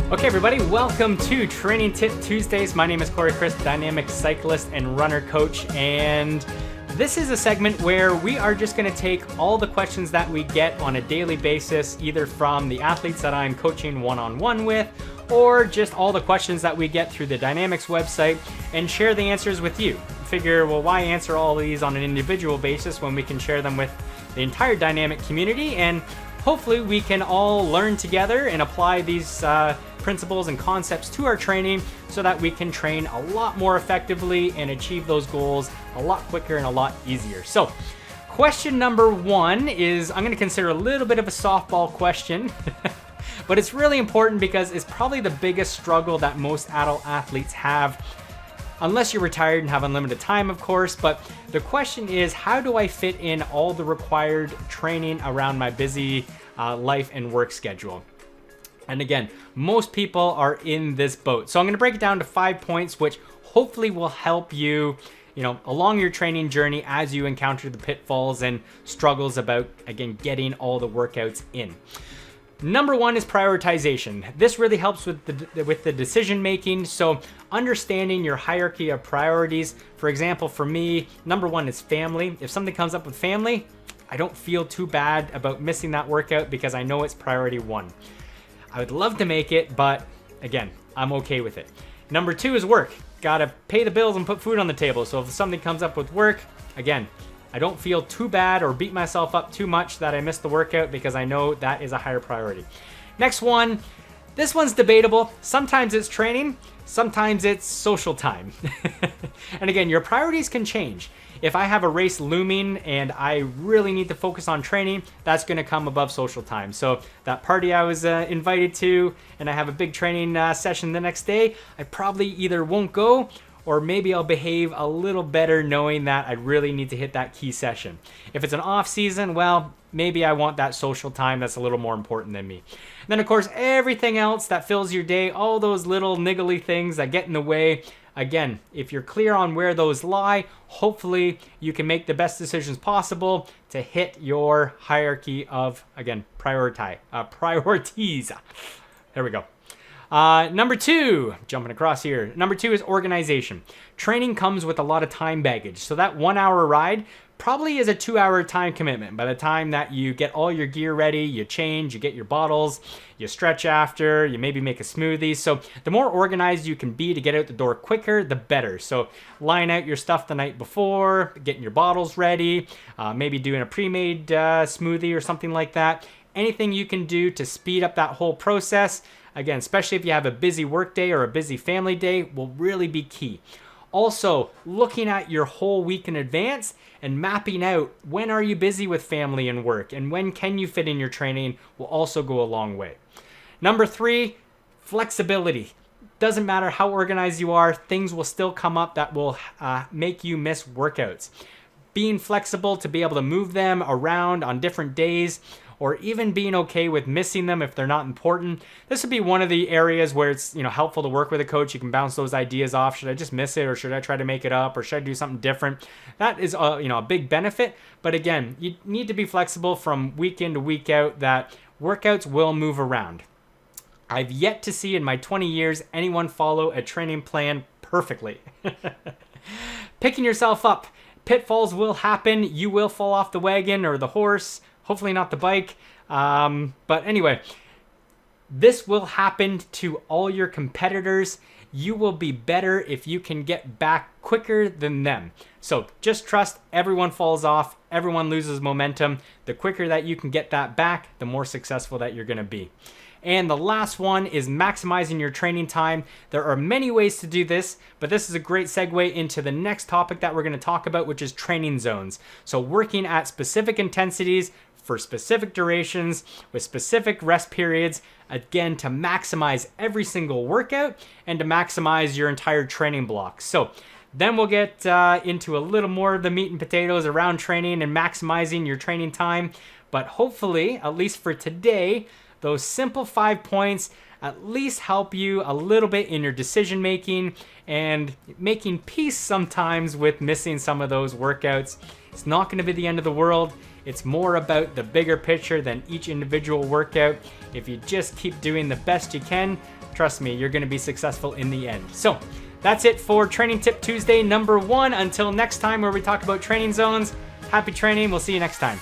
Okay, everybody, welcome to Training Tip Tuesdays. My name is Cory, dynamic cyclist and runner coach, and this is a segment where we are just going to take all the questions that we get on a daily basis, either from the athletes that I'm coaching one-on-one with, or just all the questions that we get through the Dynamics website, and share the answers with you. Figure, well, why answer all these on an individual basis when we can share them with the entire Dynamic community, and hopefully we can all learn together and apply these principles and concepts to our training so that we can train a lot more effectively and achieve those goals a lot quicker and a lot easier. So question number one is, I'm going to consider a little bit of a softball question, but it's really important because it's probably the biggest struggle that most adult athletes have, unless you're retired and have unlimited time, of course. But the question is, how do I fit in all the required training around my busy life and work schedule? And again, most people are in this boat. So I'm going to break it down to 5 points, which hopefully will help you, along your training journey as you encounter the pitfalls and struggles about, again, getting all the workouts in. Number one is prioritization. This really helps with the decision making. So understanding your hierarchy of priorities. For example, for me, number one is family. If something comes up with family, I don't feel too bad about missing that workout because I know it's priority one. I would love to make it, but again, I'm okay with it. Number two is work. Gotta pay the bills and put food on the table. So if something comes up with work, again, I don't feel too bad or beat myself up too much that I missed the workout because I know that is a higher priority. Next one, this one's debatable. Sometimes it's training, sometimes it's social time. And again, your priorities can change. If I have a race looming and I really need to focus on training, that's going to come above social time. So that party I was invited to and I have a big training session the next day, I probably either won't go or maybe I'll behave a little better knowing that I really need to hit that key session. If it's an off season, well, maybe I want that social time that's a little more important than me. And then of course, everything else that fills your day, all those little niggly things that get in the way. Again, if you're clear on where those lie, hopefully you can make the best decisions possible to hit your hierarchy of, again, priorities. There we go. Number two, jumping across here. Number two is organization. Training comes with a lot of time baggage. So that 1 hour ride probably is a 2 hour time commitment. By the time that you get all your gear ready, you change, you get your bottles, you stretch after, you maybe make a smoothie. So the more organized you can be to get out the door quicker, the better. So line out your stuff the night before, getting your bottles ready, maybe doing a pre-made smoothie or something like that. Anything you can do to speed up that whole process, again, especially if you have a busy work day or a busy family day, will really be key. Also, looking at your whole week in advance and mapping out when are you busy with family and work and when can you fit in your training will also go a long way. Number three, flexibility. Doesn't matter how organized you are, things will still come up that will make you miss workouts. Being flexible to be able to move them around on different days, or even being okay with missing them if they're not important. This would be one of the areas where it's helpful to work with a coach. You can bounce those ideas off. Should I just miss it, or should I try to make it up, or should I do something different? That is a big benefit. But again, you need to be flexible from week in to week out, that workouts will move around. I've yet to see in my 20 years anyone follow a training plan perfectly. Picking yourself up. Pitfalls will happen. You will fall off the wagon or the horse. Hopefully not the bike. But anyway, this will happen to all your competitors. You will be better if you can get back quicker than them. So just trust, everyone falls off, everyone loses momentum. The quicker that you can get that back, the more successful that you're going to be. And the last one is maximizing your training time. There are many ways to do this, but this is a great segue into the next topic that we're going to talk about, which is training zones. So working at specific intensities for specific durations with specific rest periods, again, to maximize every single workout and to maximize your entire training block. So then we'll get into a little more of the meat and potatoes around training and maximizing your training time. But hopefully, at least for today, those simple 5 points at least help you a little bit in your decision making and making peace sometimes with missing some of those workouts. It's not going to be the end of the world. It's more about the bigger picture than each individual workout. If you just keep doing the best you can, trust me, you're going to be successful in the end. So that's it for Training Tip Tuesday number 1. Until next time, where we talk about training zones, happy training. We'll see you next time.